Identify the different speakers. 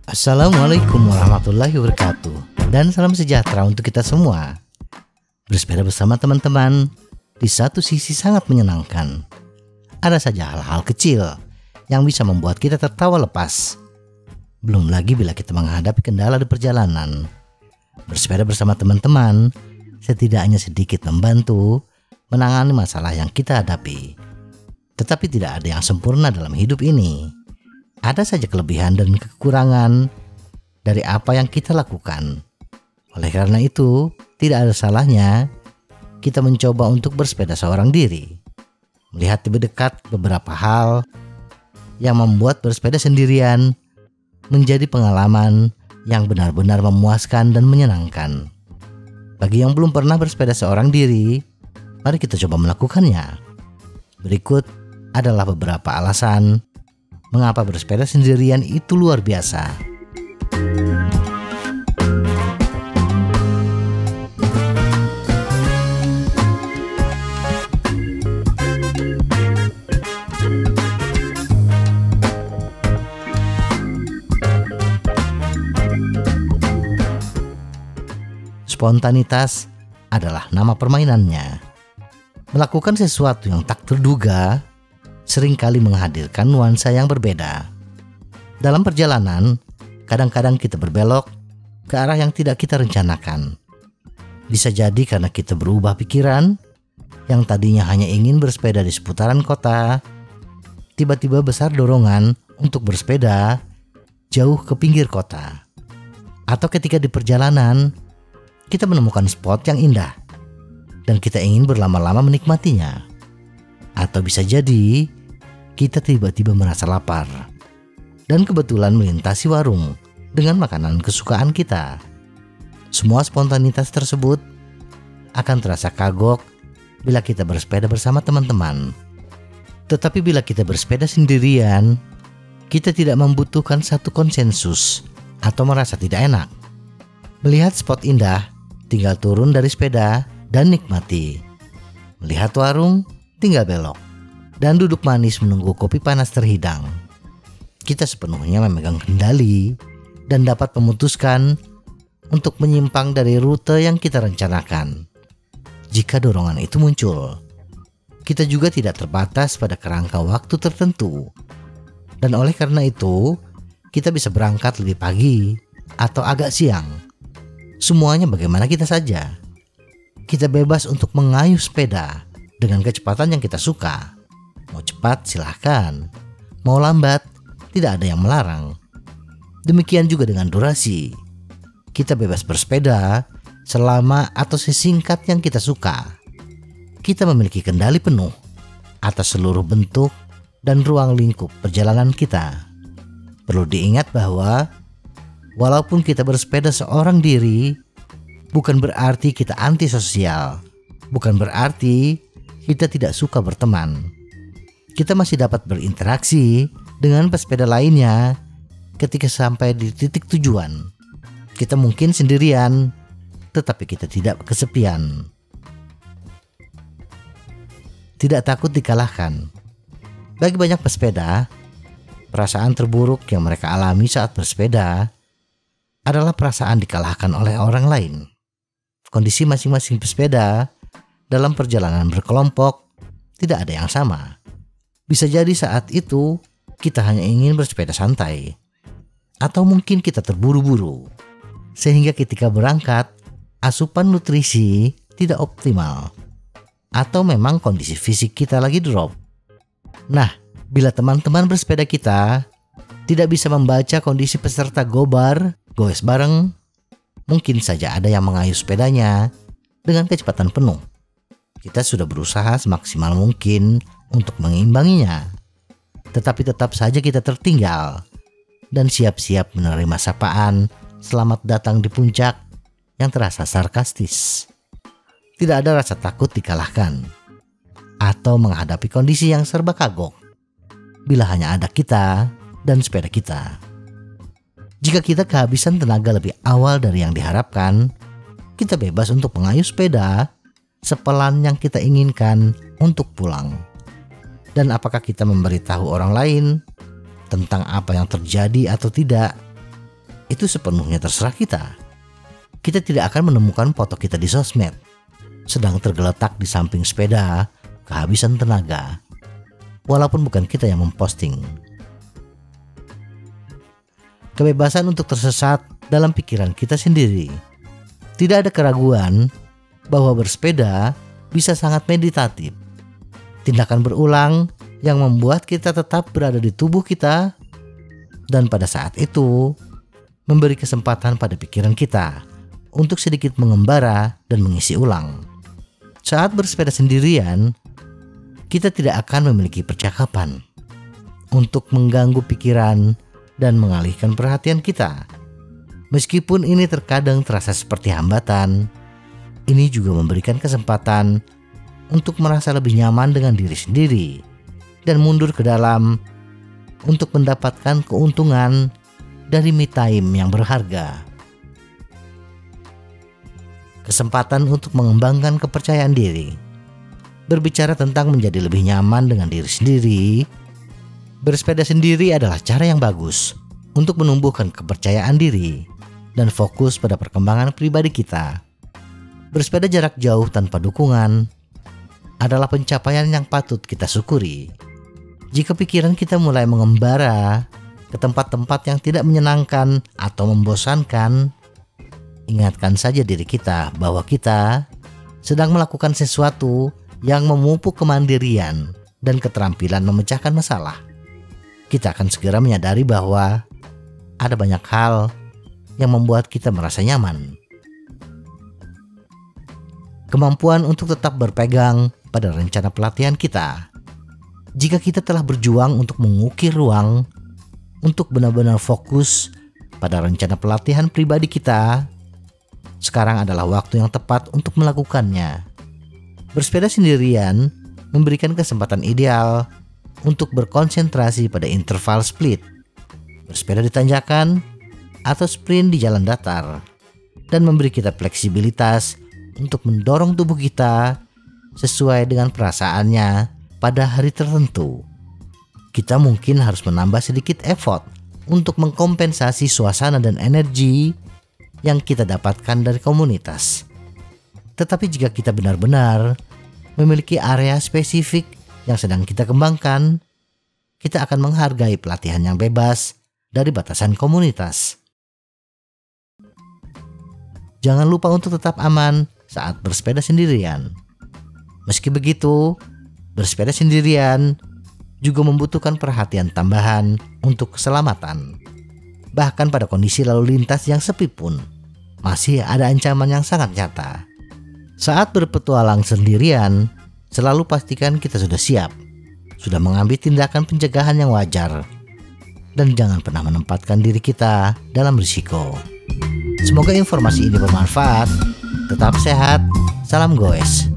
Speaker 1: Assalamualaikum warahmatullahi wabarakatuh, dan salam sejahtera untuk kita semua. Bersepeda bersama teman-teman di satu sisi sangat menyenangkan. Ada saja hal-hal kecil yang bisa membuat kita tertawa lepas. Belum lagi bila kita menghadapi kendala di perjalanan. Bersepeda bersama teman-teman setidaknya sedikit membantu menangani masalah yang kita hadapi. Tetapi tidak ada yang sempurna dalam hidup ini. Ada saja kelebihan dan kekurangan dari apa yang kita lakukan. Oleh karena itu, tidak ada salahnya kita mencoba untuk bersepeda seorang diri. Melihat lebih dekat beberapa hal yang membuat bersepeda sendirian menjadi pengalaman yang benar-benar memuaskan dan menyenangkan. Bagi yang belum pernah bersepeda seorang diri, mari kita coba melakukannya. Berikut adalah beberapa alasan mengapa bersepeda sendirian itu luar biasa. Spontanitas adalah nama permainannya. Melakukan sesuatu yang tak terduga seringkali menghadirkan nuansa yang berbeda. Dalam perjalanan, kadang-kadang kita berbelok ke arah yang tidak kita rencanakan. Bisa jadi karena kita berubah pikiran, yang tadinya hanya ingin bersepeda di seputaran kota, tiba-tiba besar dorongan untuk bersepeda jauh ke pinggir kota. Atau ketika di perjalanan, kita menemukan spot yang indah, dan kita ingin berlama-lama menikmatinya. Atau bisa jadi kita tiba-tiba merasa lapar dan kebetulan melintasi warung dengan makanan kesukaan kita. Semua spontanitas tersebut akan terasa kagok bila kita bersepeda bersama teman-teman. Tetapi bila kita bersepeda sendirian, kita tidak membutuhkan satu konsensus atau merasa tidak enak. Melihat spot indah, tinggal turun dari sepeda dan nikmati. Melihat warung, tinggal belok dan duduk manis menunggu kopi panas terhidang. Kita sepenuhnya memegang kendali dan dapat memutuskan untuk menyimpang dari rute yang kita rencanakan. Jika dorongan itu muncul, kita juga tidak terbatas pada kerangka waktu tertentu. Dan oleh karena itu, kita bisa berangkat lebih pagi atau agak siang. Semuanya bagaimana kita saja. Kita bebas untuk mengayuh sepeda dengan kecepatan yang kita suka. Mau cepat silahkan, mau lambat tidak ada yang melarang. Demikian juga dengan durasi. Kita bebas bersepeda selama atau sesingkat yang kita suka. Kita memiliki kendali penuh atas seluruh bentuk dan ruang lingkup perjalanan kita. Perlu diingat bahwa walaupun kita bersepeda seorang diri, bukan berarti kita antisosial. Bukan berarti kita tidak suka berteman. Kita masih dapat berinteraksi dengan pesepeda lainnya ketika sampai di titik tujuan. Kita mungkin sendirian, tetapi kita tidak kesepian. Tidak takut dikalahkan. Bagi banyak pesepeda, perasaan terburuk yang mereka alami saat bersepeda adalah perasaan dikalahkan oleh orang lain. Kondisi masing-masing pesepeda dalam perjalanan berkelompok tidak ada yang sama. Bisa jadi saat itu kita hanya ingin bersepeda santai, atau mungkin kita terburu-buru, sehingga ketika berangkat asupan nutrisi tidak optimal, atau memang kondisi fisik kita lagi drop. Nah, bila teman-teman bersepeda kita tidak bisa membaca kondisi peserta gobar, goes bareng, mungkin saja ada yang mengayuh sepedanya dengan kecepatan penuh. Kita sudah berusaha semaksimal mungkin untuk mengimbanginya, tetapi tetap saja kita tertinggal dan siap-siap menerima sapaan selamat datang di puncak yang terasa sarkastis. Tidak ada rasa takut dikalahkan atau menghadapi kondisi yang serba kagok bila hanya ada kita dan sepeda kita. Jika kita kehabisan tenaga lebih awal dari yang diharapkan, kita bebas untuk mengayuh sepeda sepelan yang kita inginkan untuk pulang. Dan apakah kita memberitahu orang lain tentang apa yang terjadi atau tidak, itu sepenuhnya terserah kita. Kita tidak akan menemukan foto kita di sosmed sedang tergeletak di samping sepeda kehabisan tenaga, walaupun bukan kita yang memposting. Kebebasan untuk tersesat dalam pikiran kita sendiri. Tidak ada keraguan bahwa bersepeda bisa sangat meditatif. Tindakan berulang yang membuat kita tetap berada di tubuh kita, dan pada saat itu memberi kesempatan pada pikiran kita untuk sedikit mengembara dan mengisi ulang. Saat bersepeda sendirian, kita tidak akan memiliki percakapan untuk mengganggu pikiran dan mengalihkan perhatian kita. Meskipun ini terkadang terasa seperti hambatan, ini juga memberikan kesempatan untuk merasa lebih nyaman dengan diri sendiri dan mundur ke dalam untuk mendapatkan keuntungan dari me time yang berharga. Kesempatan untuk mengembangkan kepercayaan diri. Berbicara tentang menjadi lebih nyaman dengan diri sendiri, bersepeda sendiri adalah cara yang bagus untuk menumbuhkan kepercayaan diri dan fokus pada perkembangan pribadi kita. Bersepeda jarak jauh tanpa dukungan adalah pencapaian yang patut kita syukuri. Jika pikiran kita mulai mengembara ke tempat-tempat yang tidak menyenangkan atau membosankan, ingatkan saja diri kita bahwa kita sedang melakukan sesuatu yang memupuk kemandirian dan keterampilan memecahkan masalah. Kita akan segera menyadari bahwa ada banyak hal yang membuat kita merasa nyaman. Kemampuan untuk tetap berpegang pada rencana pelatihan kita. Jika kita telah berjuang untuk mengukir ruang untuk benar-benar fokus pada rencana pelatihan pribadi kita, sekarang adalah waktu yang tepat untuk melakukannya. Bersepeda sendirian memberikan kesempatan ideal untuk berkonsentrasi pada interval split, bersepeda di tanjakan atau sprint di jalan datar, dan memberi kita fleksibilitas untuk mendorong tubuh kita sesuai dengan perasaannya pada hari tertentu. Kita mungkin harus menambah sedikit effort untuk mengkompensasi suasana dan energi yang kita dapatkan dari komunitas. Tetapi jika kita benar-benar memiliki area spesifik yang sedang kita kembangkan, kita akan menghargai pelatihan yang bebas dari batasan komunitas. Jangan lupa untuk tetap aman saat bersepeda sendirian. Meski begitu, bersepeda sendirian juga membutuhkan perhatian tambahan untuk keselamatan. Bahkan pada kondisi lalu lintas yang sepi pun, masih ada ancaman yang sangat nyata. Saat berpetualang sendirian, selalu pastikan kita sudah siap, sudah mengambil tindakan pencegahan yang wajar, dan jangan pernah menempatkan diri kita dalam risiko. Semoga informasi ini bermanfaat. Tetap sehat, salam goes.